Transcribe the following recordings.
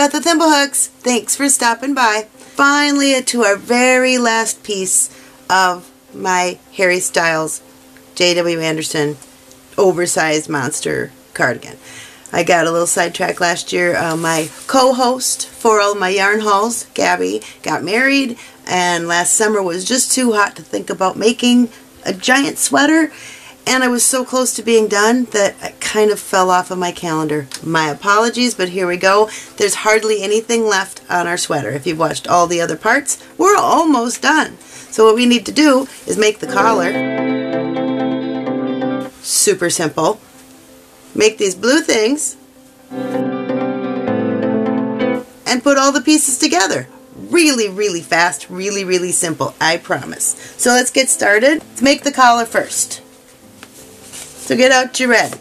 Beth with Thimblehooks. Thanks for stopping by. Finally to our very last piece of my Harry Styles J.W. Anderson oversized monster cardigan. I got a little sidetracked last year. My co-host for all my yarn hauls, Gabby, got married, and last summer was just too hot to think about making a giant sweater, and I was so close to being done that I kind of fell off of my calendar. My apologies, but here we go. There's hardly anything left on our sweater. If you've watched all the other parts, we're almost done. So what we need to do is make the collar. Super simple. Make these blue things and put all the pieces together. Really, really fast, really, really simple, I promise. So let's get started. Let's make the collar first. So get out your red.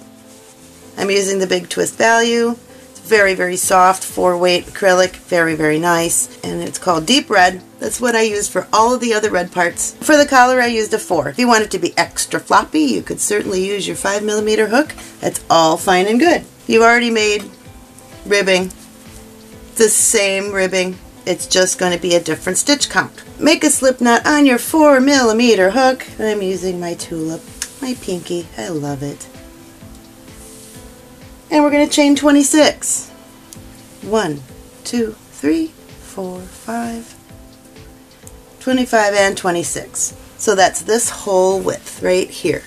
I'm using the Big Twist Value. It's very, very soft, 4-weight acrylic, very, very nice. And it's called Deep Red. That's what I used for all of the other red parts. For the collar I used a 4. If you want it to be extra floppy, you could certainly use your 5mm hook. That's all fine and good. You've already made ribbing. The same ribbing. It's just going to be a different stitch count. Make a slip knot on your 4mm hook. I'm using my tulip, my pinky. I love it. And we're going to chain 26. 1, 2, 3, 4, 5, 25 and 26. So that's this whole width right here.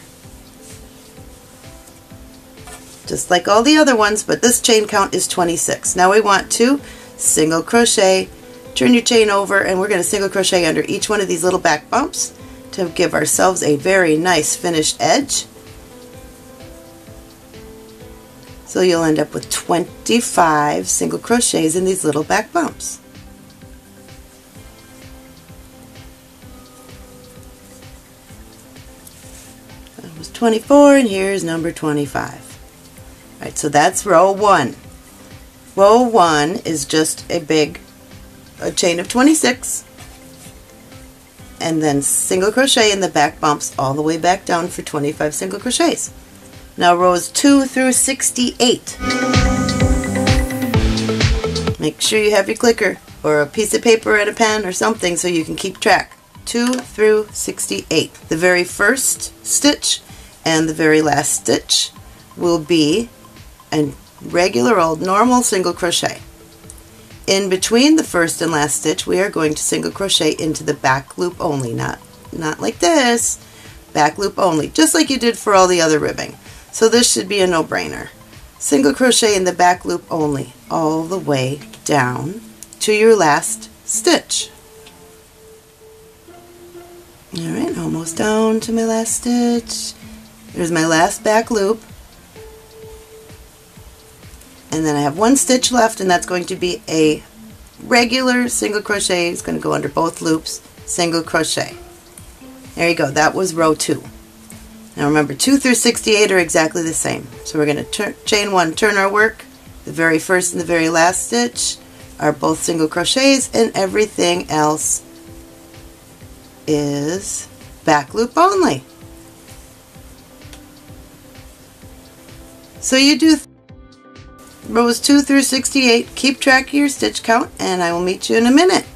Just like all the other ones, but this chain count is 26. Now we want to single crochet, turn your chain over, and we're going to single crochet under each one of these little back bumps to give ourselves a very nice finished edge. So you'll end up with 25 single crochets in these little back bumps. That was 24, and here's number 25. Alright, so that's row 1. Row 1 is just a chain of 26, and then single crochet in the back bumps all the way back down for 25 single crochets. Now rows 2 through 68. Make sure you have your clicker or a piece of paper and a pen or something so you can keep track. 2 through 68. The very first stitch and the very last stitch will be a regular old normal single crochet. In between the first and last stitch, we are going to single crochet into the back loop only, not like this, back loop only, just like you did for all the other ribbing. So this should be a no-brainer. Single crochet in the back loop only, all the way down to your last stitch. Alright, almost down to my last stitch. There's my last back loop. And then I have one stitch left, and that's going to be a regular single crochet. It's going to go under both loops, single crochet. There you go, that was row 2. Now remember, 2 through 68 are exactly the same. So we're going to chain 1, turn our work. The very first and the very last stitch are both single crochets, and everything else is back loop only. So you do rows 2 through 68, keep track of your stitch count, and I will meet you in a minute.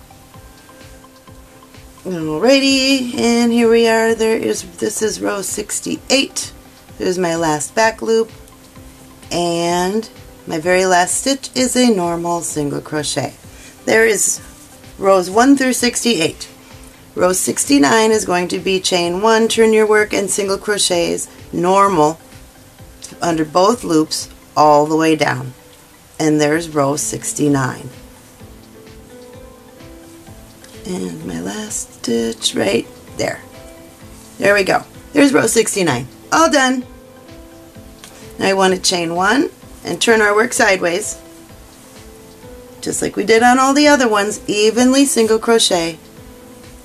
Alrighty, and here we are. This is row 68. There's my last back loop, and my very last stitch is a normal single crochet. There is rows 1 through 68. Row 69 is going to be chain 1, turn your work, and single crochets normal under both loops all the way down. And there's row 69. And my last stitch right there. There we go. There's row 69. All done. Now I want to chain 1 and turn our work sideways. Just like we did on all the other ones, evenly single crochet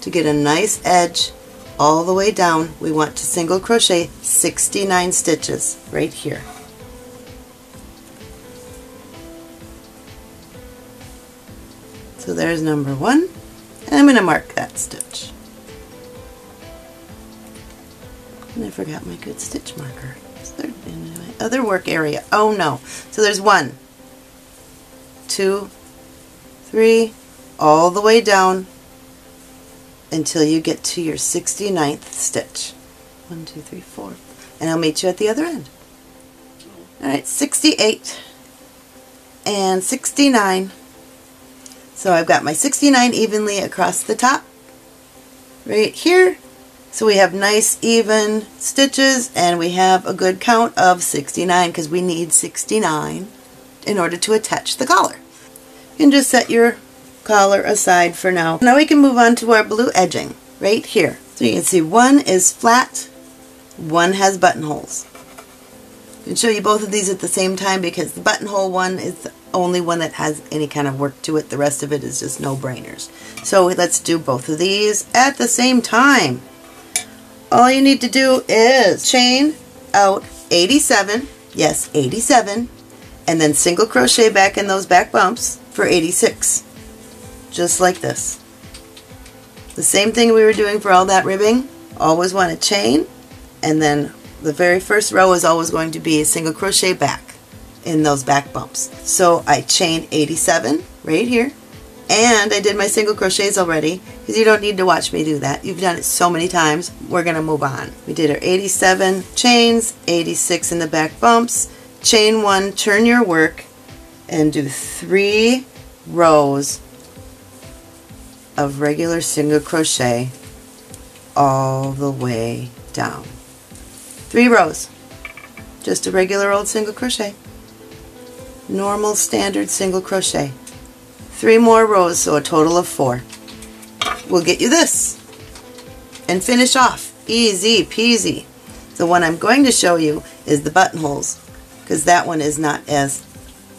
to get a nice edge all the way down. We want to single crochet 69 stitches right here. So there's number 1. And I'm going to mark that stitch. And I forgot my good stitch marker. Is there in my other work area? Oh no. So there's 1, 2, 3, all the way down until you get to your 69th stitch. 1, 2, 3, 4, and I'll meet you at the other end. Alright, 68 and 69. So I've got my 69 evenly across the top right here. So we have nice even stitches, and we have a good count of 69 because we need 69 in order to attach the collar. You can just set your collar aside for now. Now we can move on to our blue edging right here. So you can see one is flat, one has buttonholes. I can show you both of these at the same time because the buttonhole one is the only one that has any kind of work to it. The rest of it is just no-brainers. So let's do both of these at the same time. All you need to do is chain out 87, yes 87, and then single crochet back in those back bumps for 86, just like this. The same thing we were doing for all that ribbing. Always want to chain, and then the very first row is always going to be a single crochet back in those back bumps. So I chained 87 right here, and I did my single crochets already because you don't need to watch me do that. You've done it so many times. We're going to move on. We did our 87 chains, 86 in the back bumps, chain 1, turn your work, and do 3 rows of regular single crochet all the way down. 3 rows, just a regular old single crochet, normal standard single crochet. 3 more rows, so a total of 4. We'll get you this and finish off. Easy peasy. The one I'm going to show you is the buttonholes because that one is not as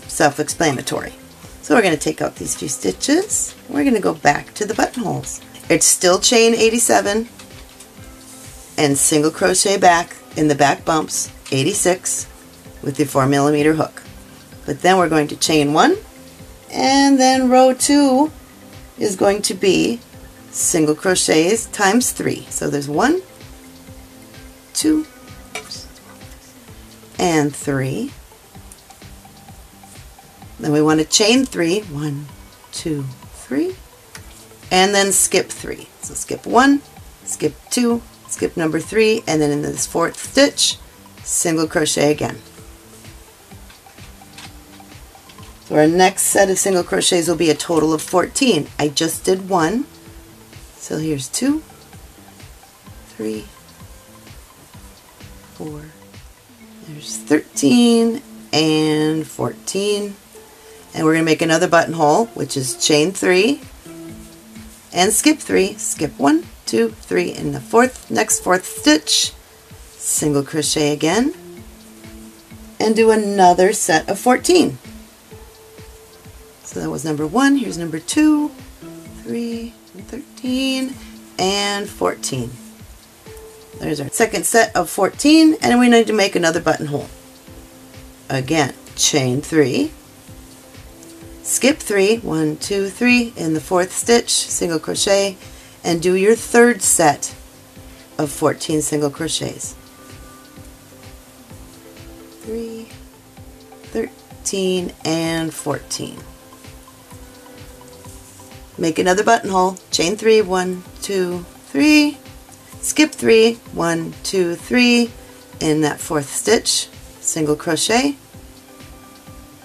self-explanatory. So we're going to take out these few stitches. We're going to go back to the buttonholes. It's still chain 87 and single crochet back in the back bumps 86 with the 4mm hook. But then we're going to chain 1, and then row 2 is going to be single crochets times 3. So there's 1, 2, and 3. Then we want to chain 3, 1, 2, 3, and then skip 3. So skip 1, skip 2, skip number 3, and then in this 4th stitch, single crochet again. So our next set of single crochets will be a total of 14. I just did 1, so here's 2, 3, 4, there's 13 and 14. And we're going to make another buttonhole, which is chain 3 and skip 3, skip 1, 2, 3 in the next 4th stitch, single crochet again, and do another set of 14. So that was number 1, here's number 2, 3, 13, and 14. There's our second set of 14, and we need to make another buttonhole. Again, chain 3, skip 3, 1, 2, 3 in the 4th stitch, single crochet, and do your 3rd set of 14 single crochets. 3, 13, and 14. Make another buttonhole, chain 3, 1, 2, 3, skip 3, 1, 2, 3 in that 4th stitch, single crochet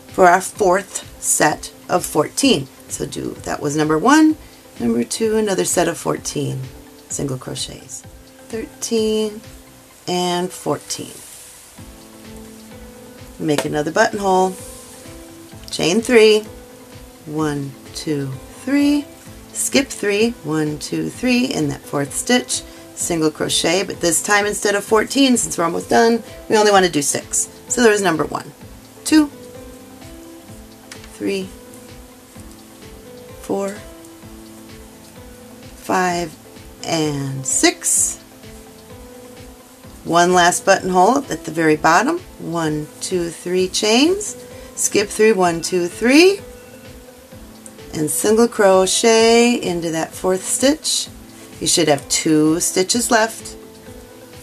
for our 4th set of 14. So that was number 1, number 2, another set of 14 single crochets, 13 and 14. Make another buttonhole, chain 3, 1, 2, 3, skip 3, 1, 2, 3 in that 4th stitch, single crochet, but this time instead of 14, since we're almost done, we only want to do 6. So there's number 1, 2, 3, 4, 5, and 6. One last buttonhole at the very bottom, 1, 2, 3 chains, skip 3, 1, 2, 3, and single crochet into that 4th stitch. You should have 2 stitches left,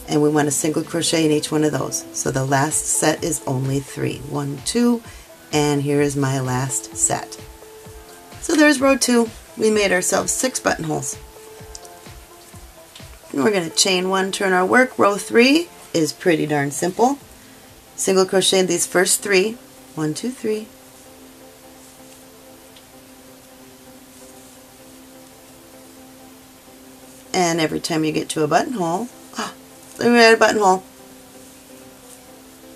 and we want a single crochet in each one of those. So the last set is only 3. 1, 2, and here is my last set. So there's row 2. We made ourselves 6 buttonholes. And we're going to chain 1, turn our work. Row 3 is pretty darn simple. Single crochet in these first 3. 1, 2, 3. And every time you get to a buttonhole, we're at a buttonhole.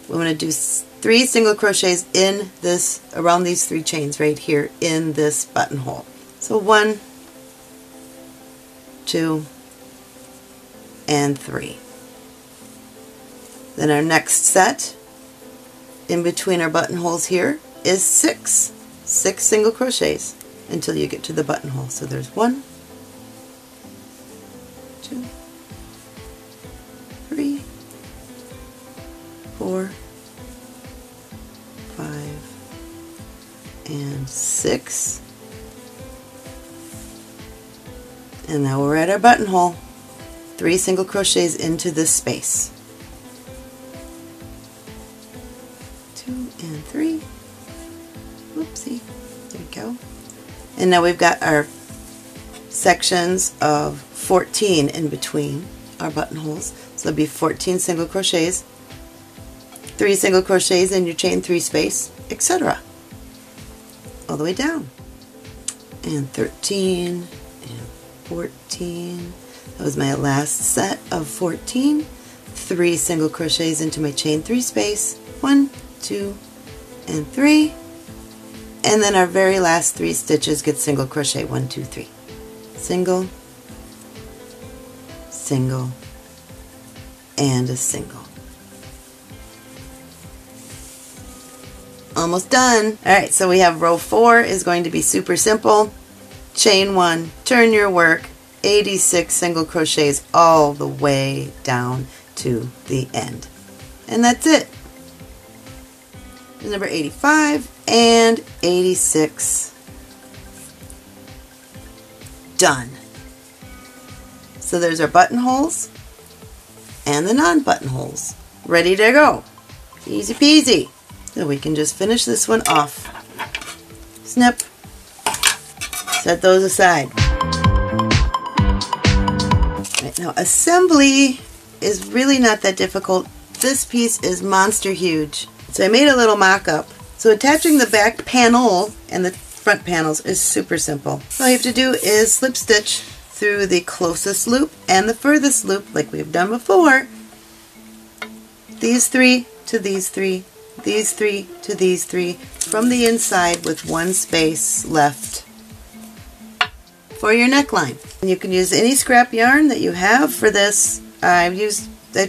We're going to do 3 single crochets in this, around these 3 chains right here in this buttonhole. So 1, 2, and 3. Then our next set in between our buttonholes here is 6 single crochets until you get to the buttonhole. So there's 1, 2, 3, 4, 5, and 6. And now we're at our buttonhole. 3 single crochets into this space. 2 and 3. Whoopsie. There we go. And now we've got our sections of 14 in between our buttonholes. So there'll be 14 single crochets, 3 single crochets in your chain 3 space, etc. All the way down. And 13 and 14. That was my last set of 14. 3 single crochets into my chain 3 space. 1, 2, and 3. And then our very last 3 stitches get single crochet. 1, 2, 3. Single, single, and a single. Almost done. Alright, so we have row 4 is going to be super simple. Chain 1, turn your work, 86 single crochets all the way down to the end. And that's it. Number 85 and 86. Done. So there's our buttonholes and the non-buttonholes ready to go. Easy peasy. So we can just finish this one off. Snip. Set those aside. Right, now assembly is really not that difficult. This piece is monster huge. So I made a little mock-up. So attaching the back panel and the front panels is super simple. All you have to do is slip stitch through the closest loop and the furthest loop like we've done before. These 3 to these 3, these 3 to these 3 from the inside with 1 space left for your neckline. And you can use any scrap yarn that you have for this. I've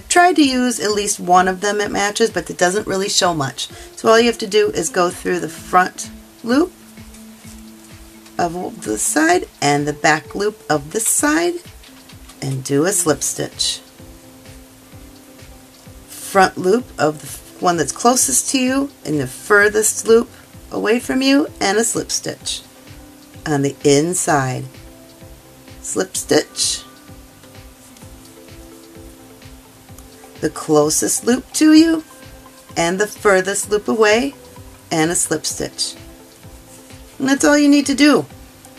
tried to use at least one of them that matches, but it doesn't really show much. So all you have to do is go through the front loop of this side and the back loop of this side and do a slip stitch. Front loop of the one that's closest to you and the furthest loop away from you and a slip stitch. On the inside, slip stitch. The closest loop to you and the furthest loop away and a slip stitch. And that's all you need to do.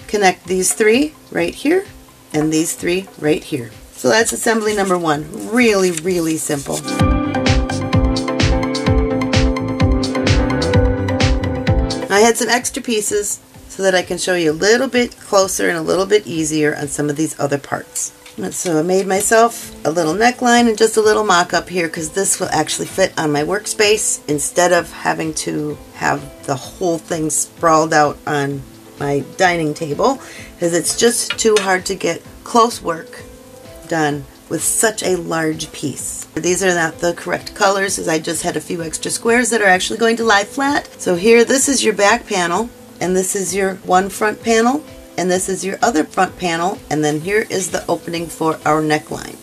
Connect these 3 right here and these 3 right here. So that's assembly number 1. Really, really simple. I had some extra pieces so that I can show you a little bit closer and a little bit easier on some of these other parts. And so I made myself a little neckline and just a little mock-up here because this will actually fit on my workspace instead of having to have the whole thing sprawled out on my dining table, because it's just too hard to get close work done with such a large piece. These are not the correct colors as I just had a few extra squares that are actually going to lie flat. So here, this is your back panel and this is your one front panel and this is your other front panel, and then here is the opening for our neckline.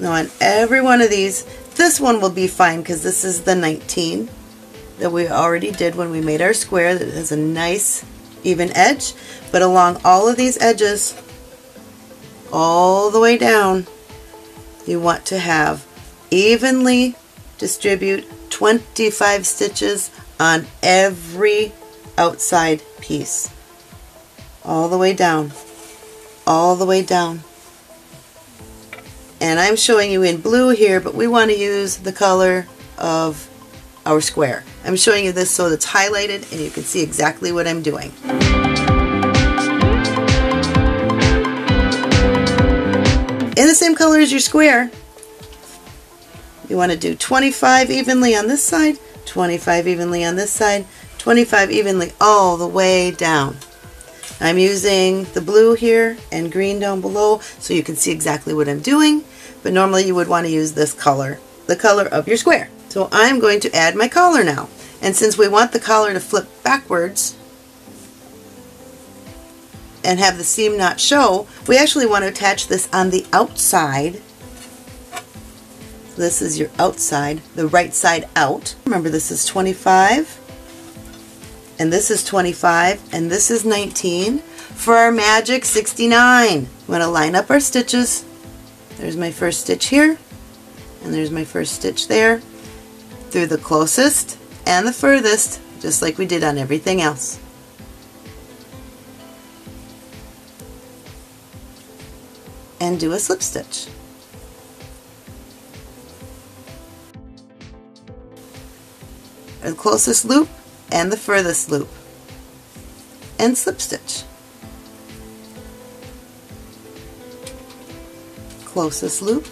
Now on every one of these, this one will be fine because this is the 19 that we already did when we made our square that has a nice even edge, but along all of these edges all the way down you want to have evenly distribute 25 stitches on every outside piece. all the way down, all the way down. And I'm showing you in blue here, but we want to use the color of our square. I'm showing you this so it's highlighted and you can see exactly what I'm doing. In the same color as your square, you want to do 25 evenly on this side, 25 evenly on this side, 25 evenly all the way down. I'm using the blue here and green down below so you can see exactly what I'm doing, but normally you would want to use this color, the color of your square. So I'm going to add my collar now. And since we want the collar to flip backwards and have the seam not show, we actually want to attach this on the outside. This is your outside, the right side out. Remember, this is 25, and this is 25, and this is 19 for our magic 69. We want to line up our stitches. There's my first stitch here, and there's my first stitch there, through the closest and the furthest, just like we did on everything else. And do a slip stitch. The closest loop and the furthest loop, and slip stitch. Closest loop,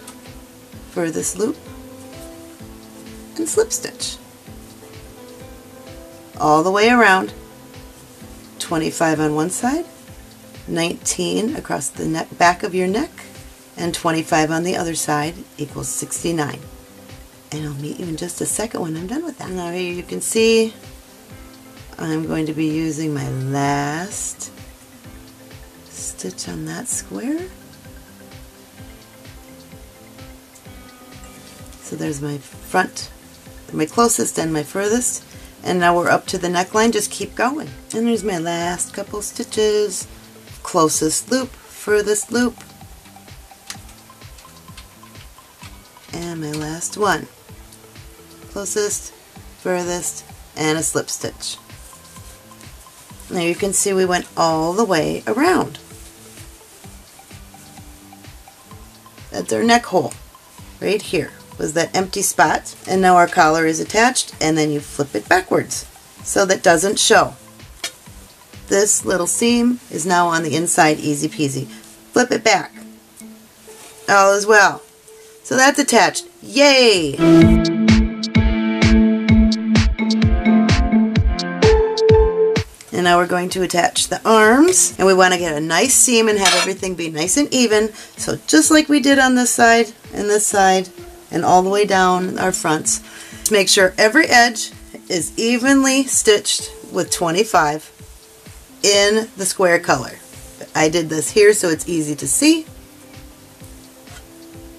furthest loop, and slip stitch. All the way around. 25 on one side, 19 across the neck, back of your neck, and 25 on the other side equals 69. And I'll meet you in just a second when I'm done with that. Now here you can see I'm going to be using my last stitch on that square. So there's my front, my closest and my furthest, and now we're up to the neckline. Just keep going. And there's my last couple stitches. Closest loop, furthest loop, and my last one. Closest, furthest, and a slip stitch. Now you can see we went all the way around. That's our neck hole. Right here was that empty spot, and now our collar is attached, and then you flip it backwards so that doesn't show. This little seam is now on the inside, easy peasy. Flip it back. All is well. So that's attached. Yay! And now we're going to attach the arms, and we want to get a nice seam and have everything be nice and even. So just like we did on this side, and all the way down our fronts, make sure every edge is evenly stitched with 25 in the square color. I did this here so it's easy to see.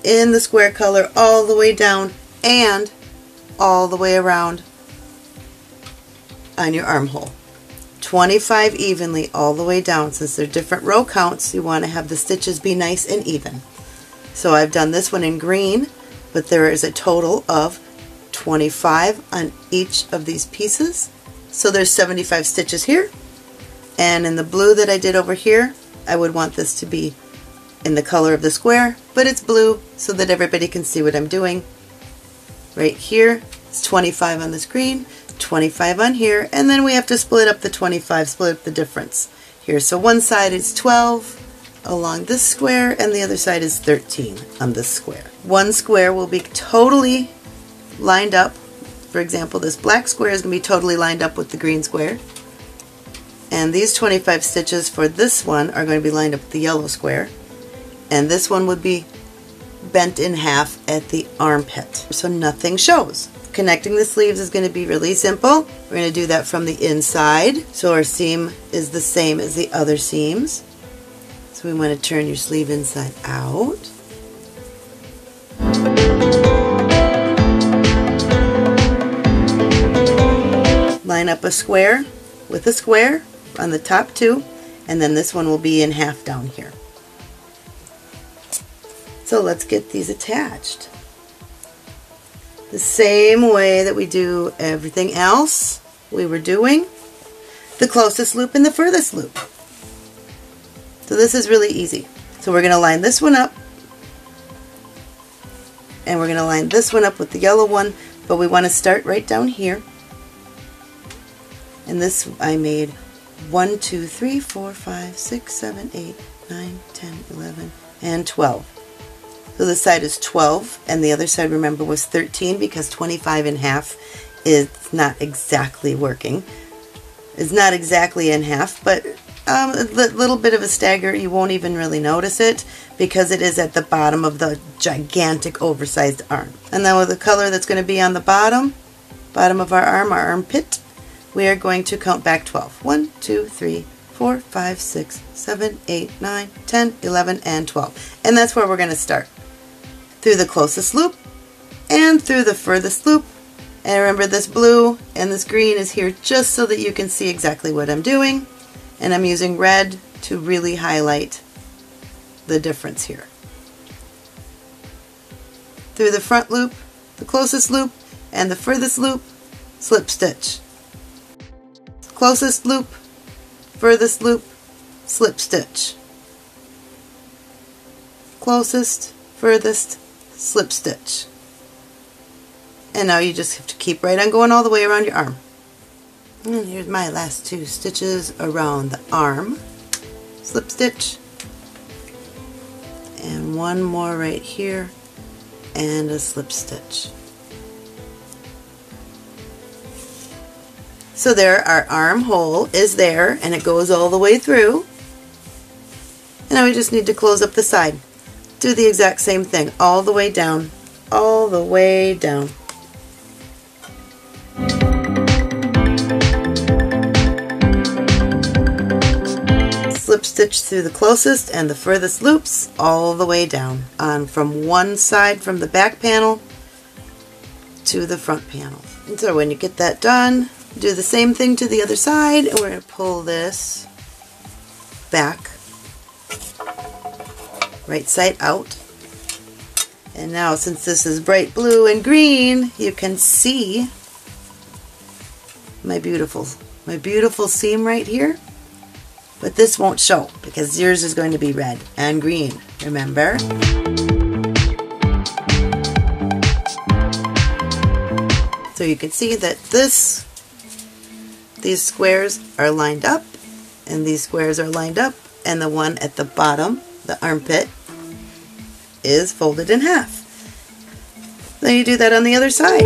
In the square color all the way down and all the way around on your armhole. 25 evenly all the way down. Since they're different row counts, you want to have the stitches be nice and even. So I've done this one in green, but there is a total of 25 on each of these pieces. So there's 75 stitches here. And in the blue that I did over here, I would want this to be in the color of the square, but it's blue so that everybody can see what I'm doing. Right here, it's 25 on this green, 25 on here, and then we have to split up the 25, split up the difference here. So one side is 12 along this square, and the other side is 13 on this square. One square will be totally lined up. For example, this black square is going to be totally lined up with the green square. And these 25 stitches for this one are going to be lined up with the yellow square. And this one would be bent in half at the armpit, so nothing shows. Connecting the sleeves is going to be really simple. We're going to do that from the inside, so our seam is the same as the other seams. So we want to turn your sleeve inside out. Line up a square with a square on the top two, and then this one will be in half down here. So let's get these attached. The same way that we do everything else we were doing. The closest loop and the furthest loop. So this is really easy. So we're going to line this one up, and we're going to line this one up with the yellow one, but we want to start right down here. And this I made 1, 2, 3, 4, 5, 6, 7, 8, 9, 10, 11, and 12. So this side is 12, and the other side, remember, was 13 because 25 in half is not exactly working. It's not exactly in half, but a little bit of a stagger. You won't even really notice it because it is at the bottom of the gigantic oversized arm. And then with the color that's going to be on the bottom of our arm, our armpit, we are going to count back 12. 1, 2, 3, 4, 5, 6, 7, 8, 9, 10, 11, and 12. And that's where we're going to start. Through the closest loop and through the furthest loop. And remember, this blue and this green is here just so that you can see exactly what I'm doing. And I'm using red to really highlight the difference here. Through the front loop, the closest loop, and the furthest loop, slip stitch. Closest loop, furthest loop, slip stitch. Closest, furthest, slip stitch. And now you just have to keep right on going all the way around your arm. And here's my last 2 stitches around the arm. Slip stitch. And one more right here and a slip stitch. So there, our armhole is there and it goes all the way through. And now we just need to close up the side. Do the exact same thing all the way down, all the way down. Slip stitch through the closest and the furthest loops all the way down on from one side from the back panel to the front panel. And so when you get that done, do the same thing to the other side, and we're going to pull this back, right side out. And now since this is bright blue and green, you can see my beautiful seam right here. But this won't show because yours is going to be red and green, remember? So you can see that these squares are lined up and these squares are lined up, and the one at the bottom, the armpit, is folded in half. Then you do that on the other side.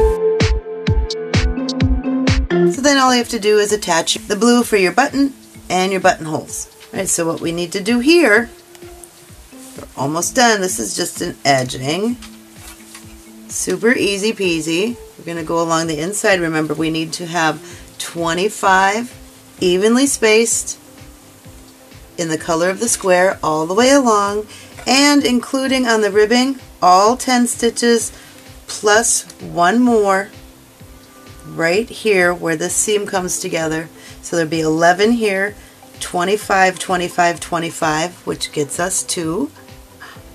So then all you have to do is attach the blue for your button and your buttonholes. Alright, so what we need to do here, we're almost done. This is just an edging. Super easy peasy. We're going to go along the inside. Remember, we need to have 25 evenly spaced in the color of the square all the way along, and including on the ribbing all 10 stitches plus one more right here where this seam comes together. So there'll be 11 here, 25, 25, 25, which gets us to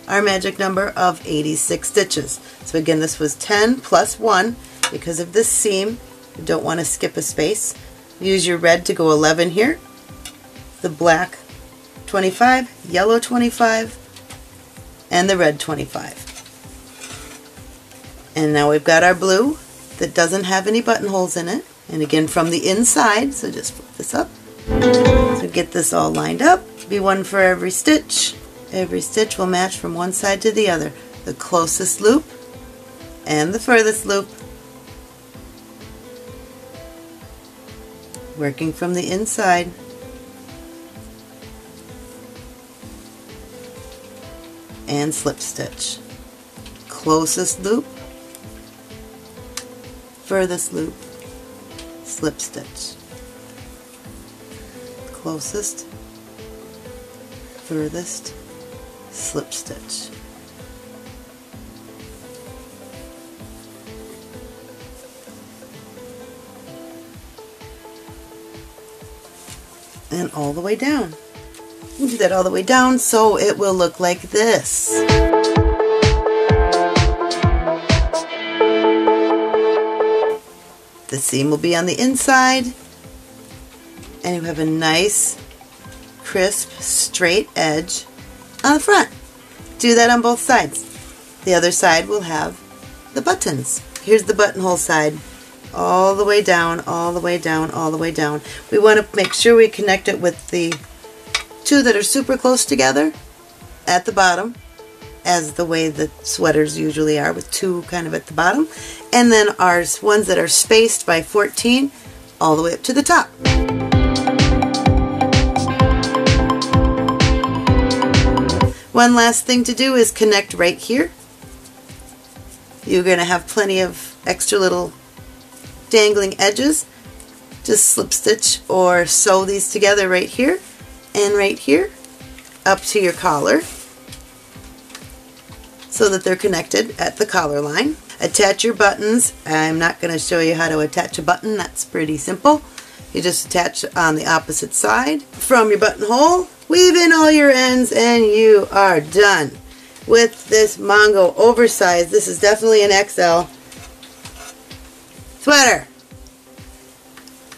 our magic number of 86 stitches. So again, this was 10 plus 1 because of this seam. You don't want to skip a space. Use your red to go 11 here, the black 25, yellow 25, and the red 25. And now we've got our blue that doesn't have any buttonholes in it. And again from the inside, so just flip this up. So get this all lined up. Be one for every stitch. Every stitch will match from one side to the other. The closest loop and the furthest loop. Working from the inside. And slip stitch. Closest loop, furthest loop, slip stitch. Closest, furthest, slip stitch. And all the way down. You do that all the way down so it will look like this. The seam will be on the inside, and you have a nice crisp, straight edge on the front. Do that on both sides. The other side will have the buttons. Here's the buttonhole side. All the way down, all the way down, all the way down. We want to make sure we connect it with the two that are super close together at the bottom, as the way the sweaters usually are, with two kind of at the bottom, and then our ones that are spaced by 14 all the way up to the top. One last thing to do is connect right here. You're going to have plenty of extra little dangling edges. Just slip stitch or sew these together right here and right here up to your collar so that they're connected at the collar line. Attach your buttons. I'm not going to show you how to attach a button. That's pretty simple. You just attach on the opposite side from your buttonhole, weave in all your ends, and you are done with this Mongo oversized. This is definitely an XL sweater.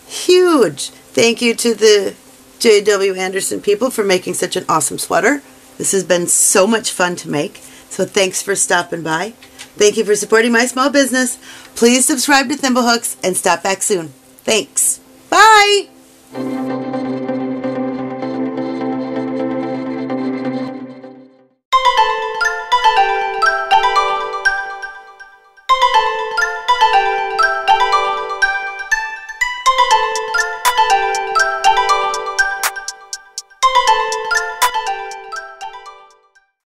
Huge! Thank you to the J.W. Anderson people for making such an awesome sweater. This has been so much fun to make, so thanks for stopping by. Thank you for supporting my small business. Please subscribe to Thimblehooks and stop back soon. Thanks. Bye!